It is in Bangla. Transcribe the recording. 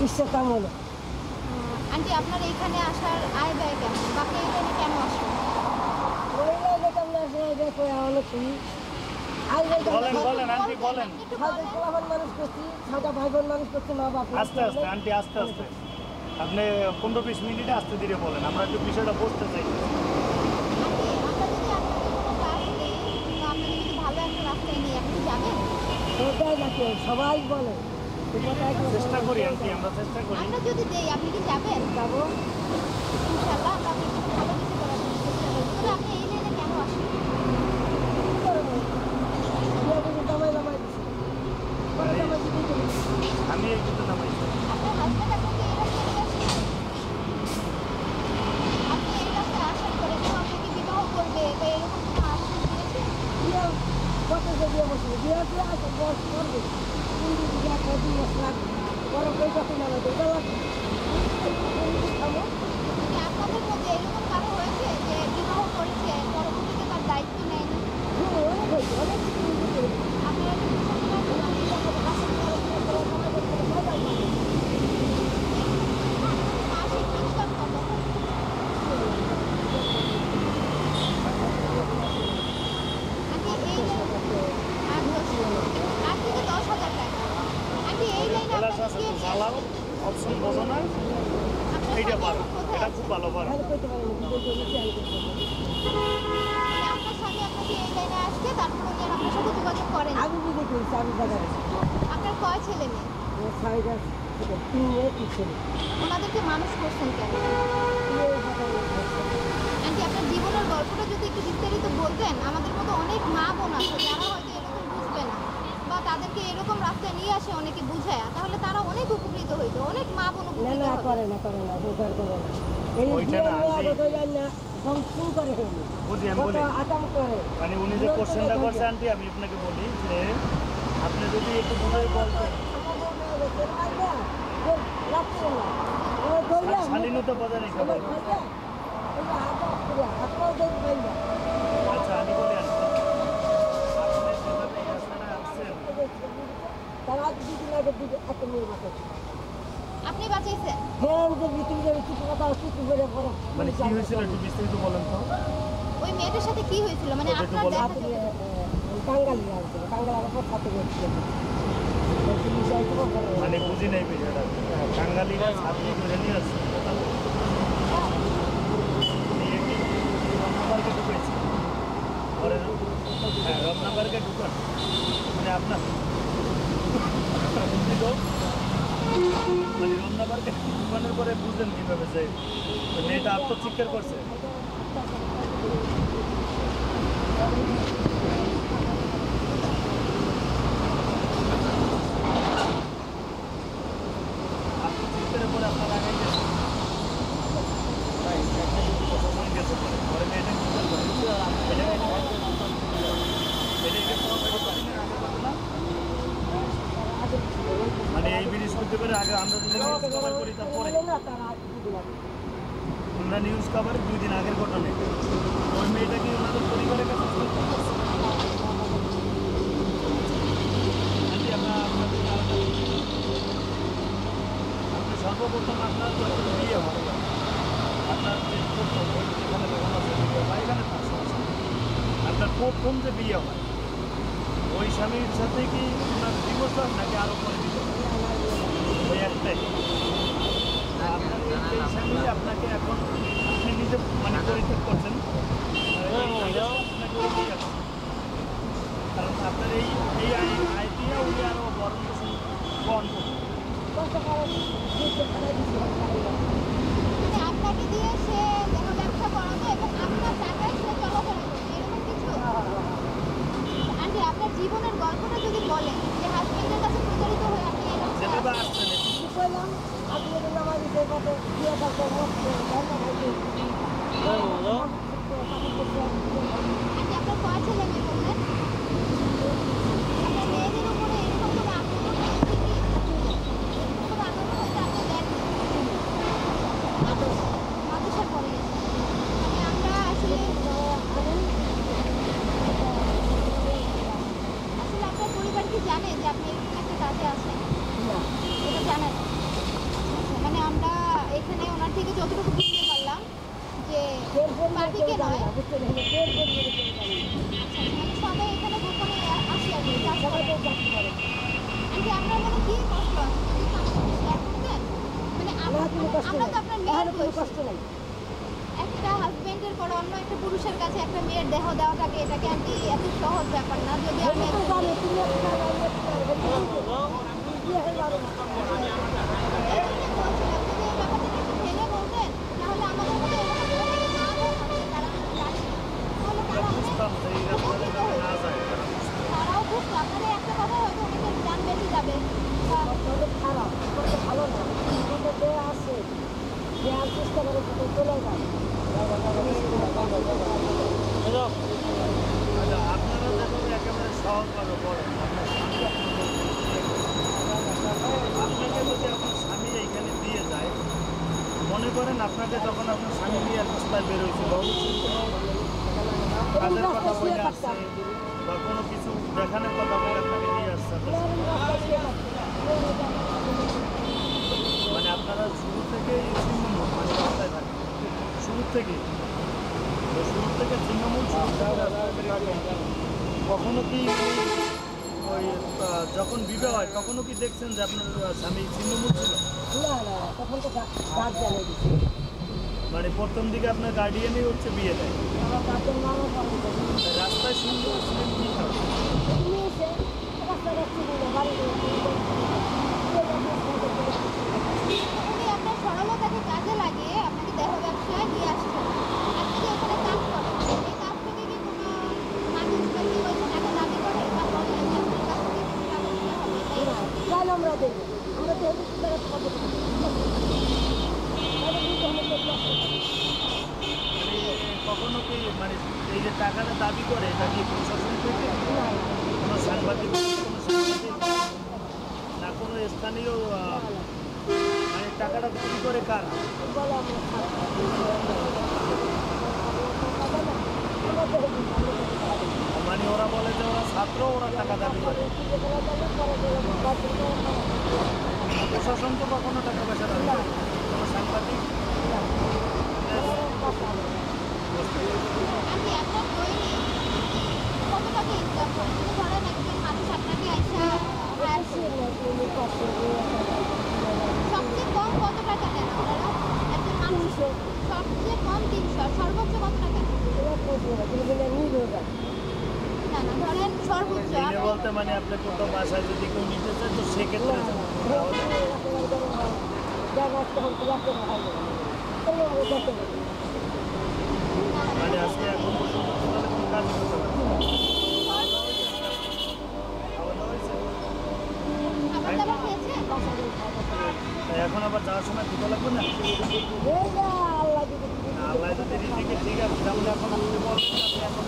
ইচ্ছাকাম হলো। আন্টি আপনার এখানে আসার আয় ব্যয় কেমন? বা আপনি এখানে কেন আসেন? ওই লাগে কেমন আসে দেখো অনেক বলেন আন্টি বলেন। মানুষ করছি, 6টা ভাই বোন মানুষ করছি, মা বাপ। আস্তে আস্তে আন্টি আস্তে আস্তে আপনি 15-20 মিনিটে আস্তে ধীরে বলেন, আমরা একটু বিষয়টা বুঝতে চাই। আন্টি আমরা যদি আপনাকে কোনো কাজ দিই বা আপনাকে যদি ভালো একটা রাস্তায় নিই, আপনি যাবেন? ওটাই নাকি সবাই বলে। চেষ্টা করি আন্টি, আমরা চেষ্টা করি। আমরা যদি দেই আপনি কি যাবেন? যাবো ইনশাআল্লাহ আমরা আপনাকে ভালো কিছু করার জন্য চেষ্টা করব। তবে আপনি এই লাইনে কেন আসেন? দামাই দামাই দিচ্ছি, আমি এই কিন্তু নামাইছি। আপনার হাজব্যান্ড আপনাকে এই রাস্তায় নিয়ে আসছে? আপনি এই রাস্তায় আসার পরে কেউ আপনাকে বিবাহ করবে বা এরকম কোনো আশ্বাস দিয়েছে? বিয়ে বছর বিয়ে বসে বিয়ে দিয়ে আসে বস করবে 2 মাস লাগবে, বড় কই যখন নামাবে এটা লাগবে। যে আপনাদের মধ্যে এরকম কারো হয়েছে যে বিবাহ করেছে পরবর্তীতে তার দায়িত্ব নেয়নি? অনেক হয়েছে, অনেক কিছু হয়েছে। আপনারা কি মাসিক ইনকাম কত? আন্টি এই লাইন 8 থেকে 10,000 টাকা। আন্টি এই লাইনে প্লাস আপনাকে আছে কে তো জ্বালাও অপশন বোঝো না, আপনার এইটা স্বামী পারো, এখন কোথায় এটা আছে? খুব ভালো পারো। ভালো করতে পারেনি, বিয়ে করেছি আমি করতে পারি। মানে আপনার স্বামী আপনাকে এই লাইনে আসছে, তারপর উনি আর আপনার সাথে যোগাযোগ করেন? আমি বিয়ে করেছি, আমি জায়গায় আপনার কয় ছেলে মেয়ে? সাইডা 3 মেয়ে 3 ছেলে। ওনাদেরকে মানুষ করছেন কেন? আন্টি আপনার জীবনের গল্পটা যদি একটু বিস্তারিত বলতেন, আমাদের মতো অনেক মা বোন আছে যারা হয়তো এরকম বুঝবে না বা তাদেরকে এরকম রাস্তায় নিয়ে আসে অনেকে বুঝায়, তাহলে তারা অনেক উপকৃত হইতো, অনেক মা বোন না উপকৃত না হবে। করে না সংসার করে না। এই ওইটা বিয়ে না, নিয়ে আন্টি। আগে তো না সংসার করে হইনি, বুঝি আমি কত বলি, আকাম করে। মানে উনি যে কোশ্চেনটা করছে আন্টি, আমি আপনাকে বলি যে আপনি যদি একটু বুঝাই বলতেন। শালীনতা বজায় রেখে বলবেন। আচ্ছা আমি বলি আন্টি, আপনি যেভাবে এই রাস্তাটা আসছেন, তার আজ 2 দিন আগে একটা মেয়ে মাথা আপনি বাঁচাইছেন? হ্যাঁ যে ভিতরে কিছু কথা অসুস্থ করে পড়ে মানে কি হয়েছিল একটু বিস্তারিত বলেন তো। ওই মেয়েটার সাথে কি হয়েছিল? মানে ওটা একটু আপনার বলেন। দেখা যায় কাঙ্গালি আসছিল, কাঙ্গালের পর সাথে গেছিল। মানে বুঝি নাই বিষয়টা, বাঙালিরা ছাত্রী ধরে নিয়ে আসছে নিয়ে কি রমনাবারকে ঢুকেছে পরে, হ্যাঁ রমনাবারকে ঢুকান মানে আপনার মানে রমনাবারকে ঢুকানোর পরে বুঝলেন কীভাবে যে মেয়েটা আত্মচিৎকার করছে? আত্মচিৎকারের পরে আপনার লাগাই গেছে সময় গেছে পরে পরে মেয়েটা চিৎকার করে মানে এই বৃহস্পতিবার আগে আমরা যদি নিউজ কভার করি তারপরে আমরা নিউজ কভার 2 দিন আগের ঘটনা, ওই মেয়েটা কি ওনাদের পরিবারের কাছে আপনি সর্বপ্রথম আপনার যখন বিয়ে হবে আপনার যে প্রথম যেখানে যখন আছে বা এখানে আপনার প্রথম যে বিয়ে হয় ওই স্বামীর সাথে কি আপনার ডিভোর্স হয় নাকি আরও পরে দিতে ওই একটাই? আপনার এই স্বামী আপনাকে এখন আপনি নিজে মানে পরিত্যাগ করছেন, কারণ আপনার এই এই আইডিয়া উনি আরও বরং বহন করবেন। মানে আপনাকে দিয়ে সে যেন ব্যবসা করাতো এবং আপনার টাকায় সে চলাফেরা করতো, এরকম কিছু? আন্টি আপনার জীবনের গল্পটা যদি বলেন যে হাজবেন্ডের কাছে প্রতারিত হয়ে আপনি এই রাস্তায় যেভাবে আসছেন। আসছেন কি করলাম আপনি নামাজ দিতে কত বিয়ে করতে আন্টি আপনার কয় ছেলে মেয়ে বললেন? আপনার মেয়েদের উপরে এরকম কোনো আক্রমণ হয়েছে কি? কোনো আক্রমণ হয়েছে আপনি দেখেন? মাদ্রাসার পরে গেছে। মানে আমরা আসলে আপনার পরিবার কি জানে যে আপনি এরকম একটা কাজে আছেন? এটা জানেন? বুঝতে পারি বের বের করে চলে যাবে মানে সবাই এখানে গোপনে আসি আর কি কাজ সবাই করে। তো চাকরি করে আন্টি আপনার মনে কি কষ্ট আছে যদি আমাকে শেয়ার করতেন? মানে আমার কোনো কষ্ট আমরা নেই তো আপনার আমার মেয়ের কোনো বয়সী। কষ্ট নেই একটা হাজবেন্ডের পর অন্য একটা পুরুষের কাছে একটা মেয়ের দেহ দেওয়াটাকে এটাকে আন্টি এত সহজ ব্যাপার না যদি আমি আমি তো একজন জানি তুমি একটা বিয়ে হয়ে যাবে এই জন্য বলছিলাম যদি এই ব্যাপারটা একটু ভেঙে বলতেন তাহলে আমাদের মধ্যে এরকম অনেক মা বোন আছে যারা আমি জানি তাহলে তারা অনেক বুঝতাম যে এই রাস্তাটা উপকৃত যাতে হতো। না যায় তারা বুঝতো। তারাও বুঝতো আপনাদের একটা কথা হয়তো অনেকের জান বেঁচে যাবে বা আপনাদের খারাপ করতে ভালো না কিন্তু যে আছে দেওয়ার চেষ্টা করে কিন্তু চলে যায় আচ্ছা আপনারা যেভাবে একেবারে সহজভাবে বলেন আপনার স্বামী আপনাকে যদি আপনার স্বামী এইখানে দিয়ে যায় মনে করেন আপনাকে যখন আপনার স্বামী নিয়ে রাস্তায় বেরোইছিল কাজের কথা বলে আসছে বা কোনো কিছু দেখানোর কথা বলে আপনাকে নিয়ে আসছে আপনার মানে আপনারা শুরু থেকে ছিন্নমূল মানে রাস্তায় থাকেন শুরু থেকে ছিন্নমূল শুরু থেকে রাস্তায় থাকেন। কখনো কি ওই যখন বিবাহ হয় তখনও কি দেখছেন যে আপনার স্বামী ছিন্নমূল ছিল না না তখন তো গাছ জ্বালিয়ে দিচ্ছে মানে প্রথম দিকে আপনার গার্ডিয়ানই হচ্ছে বিয়ে দেয় আমার গাছের নামও পাবো রাস্তায় সুন্দর ছিলেন কি কারণে? তুমি এসে রাস্তায় রাখছি বলে বাড়ি উনি আপনার সরলতাকে কাজে লাগিয়ে আপনাকে দেহ ব্যবসায় নিয়ে আসছেন আপনি যে এখানে কাজ করেন এই কাজ থেকে কি কোনো মানুষ বা কেউ এসে টাকা দাবি করে বা বলে যে আপনার কাছ থেকে কিছু টাকা দিতে হবে বা এরকম? চাইলে আমরা দেবো আমরা তো হেঁটে টাকা পাবো তাহলে কিন্তু আমাদের কষ্ট হবে। মানে কখনো কি মানে এই যে টাকাটা দাবি করে এটা কি প্রশাসন থেকে কোনো সাংবাদিক না কোনো স্থানীয় মানে টাকাটা দাবি করে কার বলে আমরা মানে ওরা বলে যে ওরা ছাত্র ওরা টাকা দাবি করে প্রশাসন তো কখনো টাকা পয়সা দাবি করে না। কোনো সাংবাদিক আপনি আপনার দৈনিক কত টাকা ইনকাম করেন যদি ধরেন একজন মানুষ আপনাকে আইসা সবচেয়ে কম কত টাকা নেন আপনারা একজন মানুষ সবচেয়ে কম 300 আর সর্বোচ্চ কত টাকা নেন? না না ধরেন সর্বোচ্চ দিনে আপনার- বলতে মানে আপনি কোথাও বাসায় যদি কেউ নিতে চায় তো সেক্ষেত্রে মানে আজকে এখন পর্যন্ত তাহলে কোনো কাজ করতে পারে খাওয়া দাওয়া হয়েছে খাবার দাবার খেয়েছেন? তাই এখন আবার যাওয়ার সময় দিতে লাগবে না আল্লাহ যদি রিজিকে ঠিক আছে তাহলে এখন আপনি বলবেন যে আপনি এখন